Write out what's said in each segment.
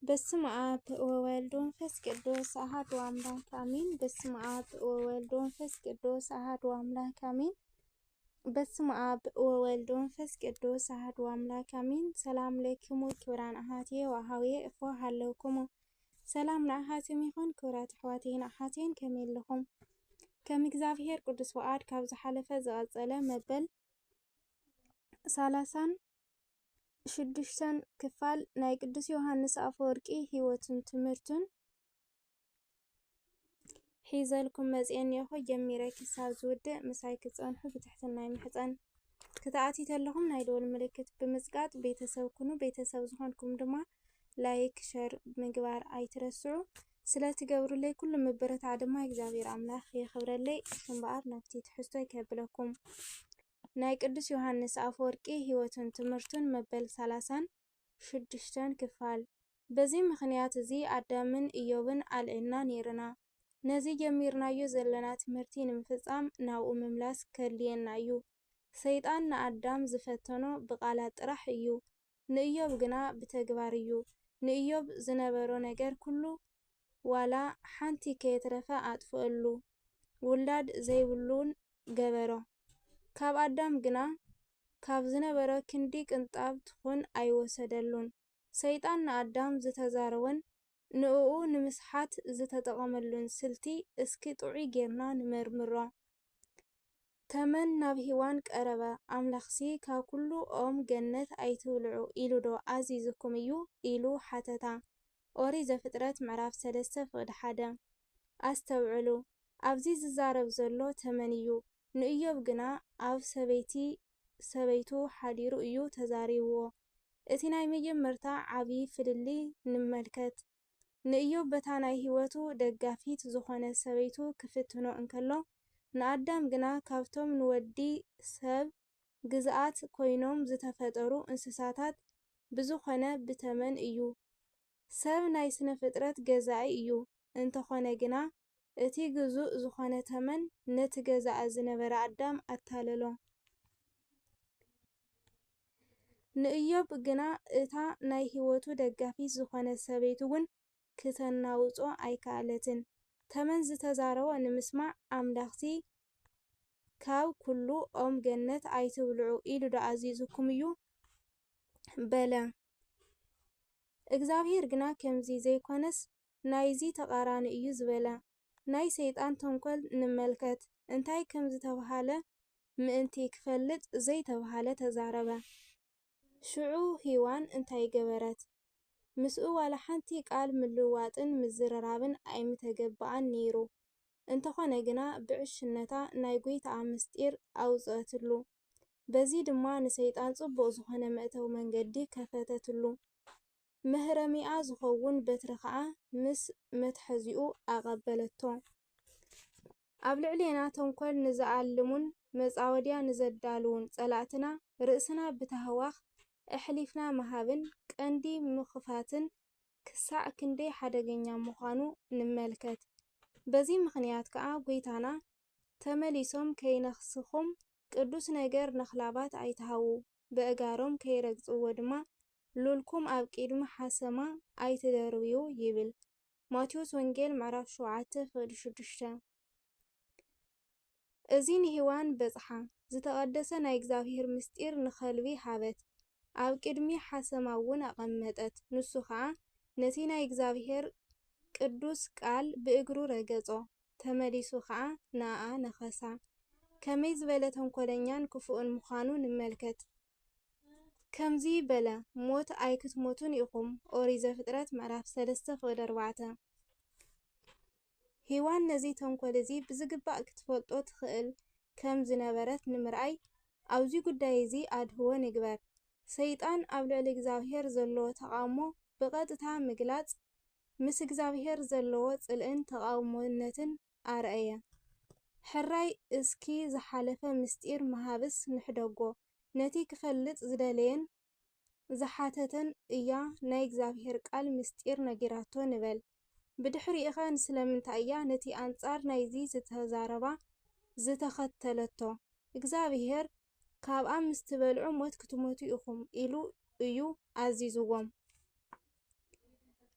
በስመ አብ ወወልድ ወመንፈስ ቅዱስ አሐዱ አምላክ አሜን። በስመ አብ ወወልድ ወመንፈስ ቅዱስ አሐዱ አምላክ አሜን። በስመ አብ ወወልድ ወመንፈስ ቅዱስ አሐዱ አምላክ አሜን። ሰላም ለክሙ ክብራን አሐትየ ወአኀውየ እፎ ሃለውክሙ ሰላም ንኣኻትም ይኹን ክብራት ኣሕዋተይን ኣሓትየን ከመይ ኣለኹም? ከም እግዚአብሔር ቅዱስ ወኣድ ካብ ዝሓለፈ ዝቐፀለ መበል 36 ክፋል ናይ ቅዱስ ዮሃንስ አፈወርቂ ህይወቱን ትምህርቱን ሒዘልኩም መፅአኒኹ ጀሚረ ክሳብ ዝውድእ ምሳይ ክፀንሑ ብትሕትና ይምሕፀን። ክትኣትዩ ተለኹም ናይ ደወል ምልክት ብምፅቃጥ ቤተሰብ ኩኑ። ቤተሰብ ዝኾንኩም ድማ ላይክ ሸር ምግባር ኣይትረስዑ። ስለትገብሩለይ ኩሉ ምብረታ ድማ እግዚአብሔር አምላክ የኽብረለይ። እምበኣር ናብቲ ትሕዝቶ ይከብለኩም። ናይ ቅዱስ ዮሃንስ አፈወርቂ ህይወቱን ትምህርቱን መበል 36 ክፋል። በዚህ ምክንያት እዚ አዳምን ኢዮብን አልዒልና ነይርና። ነዚ ጀሚርናዮ ዘለና ትምህርቲ ንምፍፃም ናብኡ ምምላስ ከድልየና እዩ። ሰይጣን ንአዳም ዝፈተኖ ብቃላት ጥራሕ እዩ፣ ንኢዮብ ግና ብተግባር እዩ። ንኢዮብ ዝነበሮ ነገር ኩሉ ዋላ ሓንቲ ከየትረፈ አጥፍአሉ፣ ውላድ ዘይብሉን ገበሮ። ካብ አዳም ግና ካብ ዝነበረ ክንዲ ቅንጣብ ትኹን ኣይወሰደሉን። ሰይጣን ንአዳም ዝተዛረወን ንዕኡ ንምስሓት ዝተጠቐመሉን ስልቲ እስኪ ጥዑይ ጌርና ንመርምሮ። ተመን ናብ ሂዋን ቀረበ ኣምላኽሲ ካብ ኩሉ ኦም ገነት ኣይትብልዑ ኢሉ ዶ ኣዚዝኩም እዩ ኢሉ ሓተታ። ኦሪት ዘፍጥረት ምዕራፍ 3:1 ኣስተውዕሉ። ኣብዚ ዝዛረብ ዘሎ ተመን እዩ። ንኢዮብ ግና ኣብ ሰበይቱ ሓዲሩ እዩ ተዛሪብዎ። እቲ ናይ መጀመርታ ዓብይ ፍልሊ ንምልከት። ንኢዮብ በታ ናይ ህይወቱ ደጋፊት ዝኾነ ሰበይቱ ክፍትኖ እንከሎ፣ ንአዳም ግና ካብቶም ንወዲ ሰብ ግዝኣት ኮይኖም ዝተፈጠሩ እንስሳታት ብዝኾነ ብተመን እዩ። ሰብ ናይ ስነ ፍጥረት ገዛኢ እዩ። እንተኾነ ግና እቲ ግዙእ ዝኾነ ተመን ነቲ ገዛኢ ዝነበረ አዳም ኣታለሎ። ንኢዮብ ግና እታ ናይ ህይወቱ ደጋፊት ዝኾነ ሰበይቱ እውን ክተናውፆ ኣይከኣለትን። ተመን ዝተዛረቦ ንምስማዕ ኣምላኽሲ ካብ ኩሉ ኦም ገነት ኣይትብልዑ ኢሉ ዶ ኣዚዝኩም እዩ በለ። እግዚአብሔር ግና ከምዚ ዘይኮነስ ናይዚ ተቃራኒ እዩ ዝበለ። ናይ ሰይጣን ተንኮል ንመልከት። እንታይ ከም ዝተባሃለ ምእንቲ ክፈልጥ ዘይተባሃለ ተዛረበ። ሽዑ ሂዋን እንታይ ገበረት? ምስኡ ዋላ ሓንቲ ቃል ምልውዋጥን ምዝርራብን ኣይምተገብኣን ነይሩ። እንተኾነ ግና ብዕሽነታ ናይ ጎይታኣ ምስጢር ኣውፅአትሉ። በዚ ድማ ንሰይጣን ጽቡቕ ዝኾነ መእተዊ መንገዲ ከፈተትሉ። መህረሚኣ ዝኸውን በትሪ ከዓ ምስ መትሐዚኡ ኣቐበለቶ። ኣብ ልዕሌና ተንኮል ንዝኣልሙን መፃወድያ ንዘዳልውን ጸላእትና ርእስና ብተህዋኽ ኣሕሊፍና ምሃብን ቀንዲ ምኽፋትን ክሳዕ ክንደይ ሓደገኛ ምዃኑ ንመልከት። በዚ ምክንያት ከዓ ጎይታና ተመሊሶም ከይነኽስኹም ቅዱስ ነገር ነኽላባት ኣይትሃቡ፣ በእጋሮም ከይረግፅዎ ድማ ሉልኩም ኣብ ቅድሚ ሓሰማ ኣይትደርብዩ ይብል። ማቴዎስ ወንጌል ምዕራፍ 7:6። እዚ ንሂዋን በፅሓ ዝተቐደሰ ናይ እግዚአብሔር ምስጢር ንኸልቢ ሃበት፣ ኣብ ቅድሚ ሓሰማ እውን ኣቐመጠት። ንሱ ከዓ ነቲ ናይ እግዚአብሔር ቅዱስ ቃል ብእግሩ ረገጾ፣ ተመሊሱ ከዓ ንኣኣ ነኸሳ። ከመይ ዝበለ ተንኮለኛን ክፉእን ምዃኑ ንመልከት። ከምዚ በለ ሞት ኣይክትሞቱን ኢኹም። ኦሪት ዘፍጥረት ምዕራፍ 3:4። ሂዋን ነዚ ተንኮል እዚ ብዝግባእ ክትፈልጦ ትኽእል ከም ዝነበረት ንምርኣይ ኣብዚ ጉዳይ እዚ ኣድህቦ ንግበር። ሰይጣን ኣብ ልዕሊ እግዚአብሔር ዘለዎ ተቃውሞ ብቐጥታ ምግላፅ ምስ እግዚአብሔር ዘለዎ ጽልእን ተቃውሞነትን ኣርአየ። ሕራይ እስኪ ዝሓለፈ ምስጢር ምሃብስ ንሕደጎ። ነቲ ክፈልጥ ዝደለየን ዝሓተተን እያ ናይ እግዚአብሔር ቃል ምስጢር ነጊራቶ ንበል። ብድሕሪኢኸ ንስለምንታይ እያ ነቲ ኣንጻር ናይዚ ዝተዛረባ ዝተኸተለቶ? እግዚአብሔር ካብኣ ምስ ትበልዑ ሞት ክትሞቱ ኢኹም ኢሉ እዩ ኣዚዝዎም።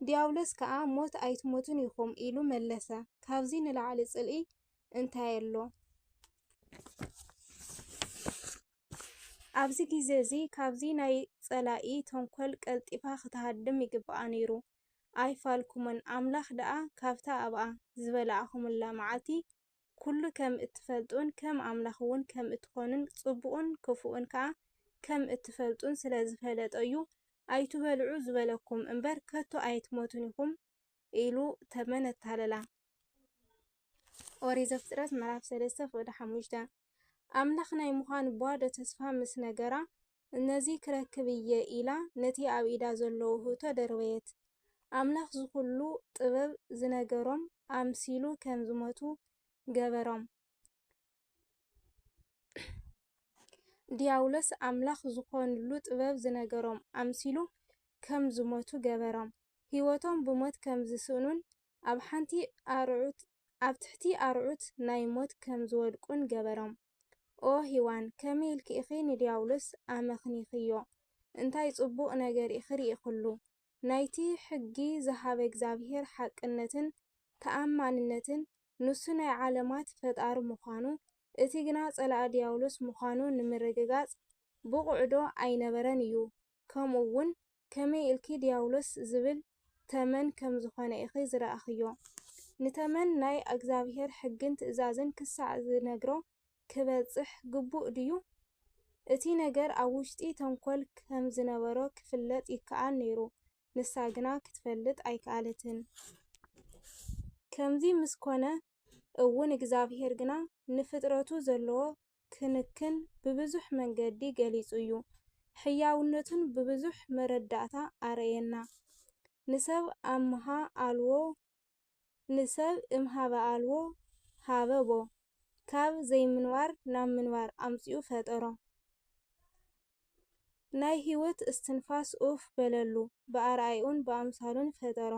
ዲያብሎስ ከዓ ሞት ኣይትሞቱን ኢኹም ኢሉ መለሰ። ካብዚ ንላዕሊ ጽልኢ እንታይ ኣሎ? ኣብዚ ግዜ እዚ ካብዚ ናይ ጸላኢ ተንኰል ቀልጢፋ ክትሃድም ይግብኣ ነይሩ። ኣይፋልኩምን ኣምላኽ ደኣ ካብታ ኣብኣ ዝበልዓኹሙላ መዓልቲ ኩሉ ከም እትፈልጡን ከም ኣምላኽ እውን ከም እትኾኑን ጽቡቕን ክፉእን ከዓ ከም እትፈልጡን ስለ ዝፈለጠ እዩ ኣይትበልዑ ዝበለኩም እምበር ከቶ ኣይትሞቱን ኢኹም ኢሉ ተመን ኣታለላ። ኦሪት ዘፍጥረት ምዕራፍ 3:5 ኣምላኽ ናይ ምዃኑ ባዶ ተስፋ ምስ ነገራ ነዚ ክረክብ እየ ኢላ ነቲ ኣብ ኢዳ ዘሎ ውህብቶ ደርበየት። ኣምላኽ ዝኹሉ ጥበብ ዝነገሮም ኣምሲሉ ከም ዝሞቱ ገበሮም። ዲያብሎስ ኣምላኽ ዝኾኑሉ ጥበብ ዝነገሮም ኣምሲሉ ከም ዝሞቱ ገበሮም። ህይወቶም ብሞት ከም ዝስእኑን ኣብ ትሕቲ ኣርዑት ናይ ሞት ከም ዝወድቁን ገበሮም። ኦ ሄዋን ከመይ ኢልኪ ኢኺ ንዲያብሎስ ኣመኽኒኽዮ? እንታይ ጽቡቕ ነገር ኢኺ ርኢኹሉ? ናይቲ ሕጊ ዝሃበ እግዚኣብሔር ሓቅነትን ተኣማንነትን ንሱ ናይ ዓለማት ፈጣሪ ምዃኑ እቲ ግና ጸላኢ ዲያብሎስ ምዃኑ ንምርግጋጽ ብቑዕዶ ኣይነበረን እዩ። ከምኡ እውን ከመይ ኢልኪ ዲያብሎስ ዝብል ተመን ከም ዝኾነ ኢኺ ዝረኣኽዮ? ንተመን ናይ እግዚኣብሔር ሕግን ትእዛዝን ክሳዕ ዝነግሮ ክበጽሕ ግቡእ ድዩ? እቲ ነገር ኣብ ውሽጢ ተንኰል ከም ዝነበሮ ክፍለጥ ይከኣል ነይሩ፣ ንሳ ግና ክትፈልጥ ኣይከኣለትን። ከምዚ ምስ ኮነ እውን እግዚኣብሔር ግና ንፍጥረቱ ዘለዎ ክንክን ብብዙሕ መንገዲ ገሊጹ እዩ። ሕያውነቱን ብብዙሕ መረዳእታ ኣርአየና። ንሰብ እምሃበ ኣልቦ ሃበቦ ካብ ዘይምንባር ናብ ምንባር ኣምፂኡ ፈጠሮ። ናይ ህይወት እስትንፋስ ኡፍ በለሉ ብኣርኣዩን ብኣምሳሉን ፈጠሮ።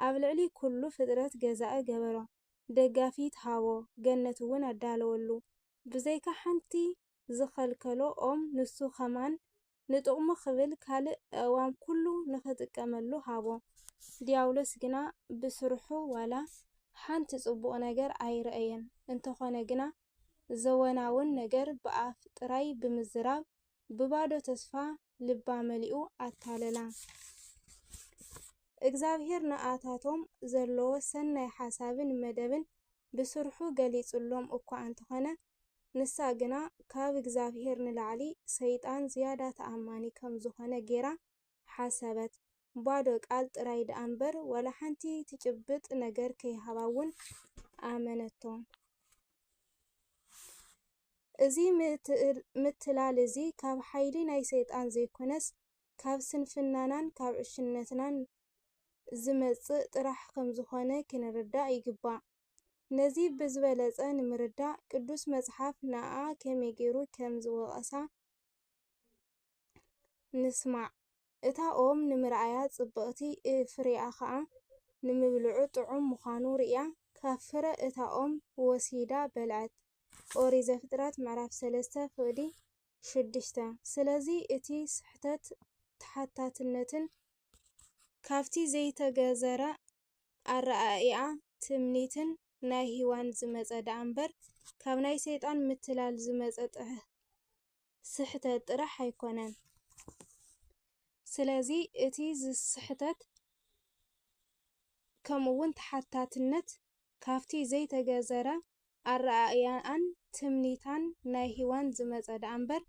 ኣብ ልዕሊ ኩሉ ፍጥረት ገዛኢ ገበሮ። ደጋፊት ሃቦ ገነት እውን ኣዳለወሉ። ብዘይካ ሓንቲ ዝኸልከሎ ኦም ንሱ ኸማን ንጥቕሙ ክብል ካልእ እዋም ኩሉ ንኽጥቀመሉ ሃቦ። ዲያብሎስ ግና ብስርሑ ዋላ ሓንቲ ጽቡቕ ነገር ኣይረአየን። እንተኾነ ግና ዘወናውን ነገር ብኣፍ ጥራይ ብምዝራብ ብባዶ ተስፋ ልባ መሊኡ ኣታለላ። እግዚኣብሔር ንኣታቶም ዘለዎ ሰናይ ሓሳብን መደብን ብስርሑ ገሊጹሎም እኳ እንተኾነ ንሳ ግና ካብ እግዚኣብሔር ንላዕሊ ሰይጣን ዝያዳ ተኣማኒ ከም ዝኾነ ጌራ ሓሰበት። ባዶ ቃል ጥራይ ደኣ እምበር ወላ ሓንቲ ትጭብጥ ነገር ከይሃባ እውን ኣመነቶ። እዚ ምትላል እዚ ካብ ሓይሊ ናይ ሰይጣን ዘይኮነስ ካብ ስንፍናናን ካብ ዕሽነትናን ዝመጽእ ጥራሕ ከም ዝኾነ ክንርዳእ ይግባእ። ነዚ ብዝበለጸ ንምርዳእ ቅዱስ መጽሓፍ ንኣ ከመይ ገይሩ ከም ዝወቐሳ ንስማዕ። እታ ኦም ንምርኣያ ጽብቕቲ ፍሬኣ ከዓ ንምብልዑ ጥዑም ምዃኑ ርእያ ካብ ፍረ እታ ኦም ወሲዳ በልዐት። ኦሪት ዘፍጥረት ምዕራፍ 3:6 ስለዚ እቲ ስሕተት ተሓታትነትን ካብቲ ዘይተገዘረ ኣረኣእያ ትምኒትን ናይ ሄዋን ዝመጸ ደኣ እምበር ካብ ናይ ሰይጣን ምትላል ዝመጸ ስሕተት ጥራሕ ኣይኮነን። ስለዚ እቲ ስሕተት ከምኡውን ተሓታትነት ካብቲ ዘይተገዘረ ኣረኣእያን ትምኒታን ናይ ሄዋን ዝመጸ ደኣ እምበር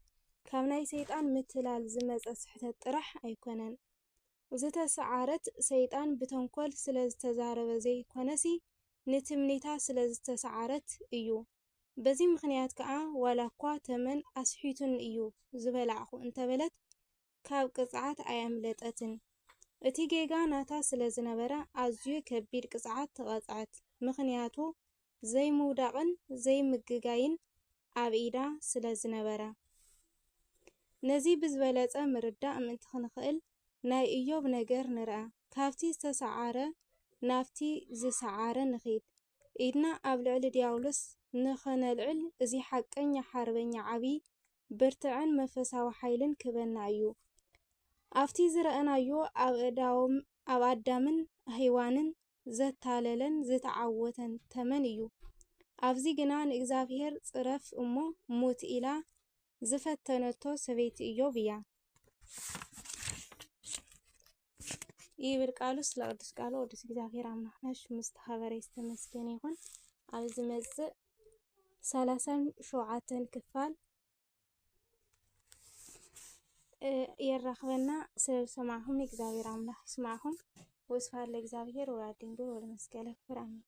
ካብ ናይ ሰይጣን ምትላል ዝመጸ ስሕተት ጥራሕ ኣይኮነን። ዝተሰዓረት ሰይጣን ብተንኰል ስለ ዝተዛረበ ዘይኮነሲ ንትምኒታ ስለ ዝተሰዓረት እዩ። በዚ ምኽንያት ከዓ ዋላ እኳ ተመን ኣስሒቱን እዩ ዝበላዕኹ እንተበለት ካብ ቅጽዓት ኣያምለጠትን። እቲ ጌጋ ናታ ስለ ዝነበረ ኣዝዩ ከቢድ ቅጽዓት ተቐጽዐት። ምኽንያቱ ዘይምውዳቕን ዘይምግጋይን ኣብ ኢዳ ስለ ዝነበረ። ነዚ ብዝበለጸ ምርዳእ ምእንቲ ክንኽእል ናይ ኢዮብ ነገር ንርአ። ካብቲ ዝተሰዓረ ናብቲ ዝሰዓረ ንኸይድ። ኢድና ኣብ ልዕሊ ዲያብሎስ ንኸነልዕል እዚ ሓቀኛ ሓርበኛ ዓብይ ብርትዕን መንፈሳዊ ሓይልን ክበና እዩ። ኣብቲ ዝረአናዮ ኣብ ኣብ ኣዳምን ሔዋንን ዘታለለን ዝተዓወተን ተመን እዩ። ኣብዚ ግና ንእግዚአብሔር ጽረፍ እሞ ሙት ኢላ ዝፈተነቶ ሰበይቲ ኢዮብ እያ ይብል ቃሉ። ስለ ቅዱስ ቃሉ ቅዱስ እግዚአብሔር አምላክና ሽሙ ዝተኸበረ ዝተመስገነ ይኹን። ኣብ ዝመጽእ 37 ክፋል የራኽበና። ስለሰማዕኹም እግዚአብሔር አምላክ ይስማዕኹም። ወስብሐት ለእግዚአብሔር ወለወላዲቱ ድንግል ወለመስቀሉ ክቡር አሜን።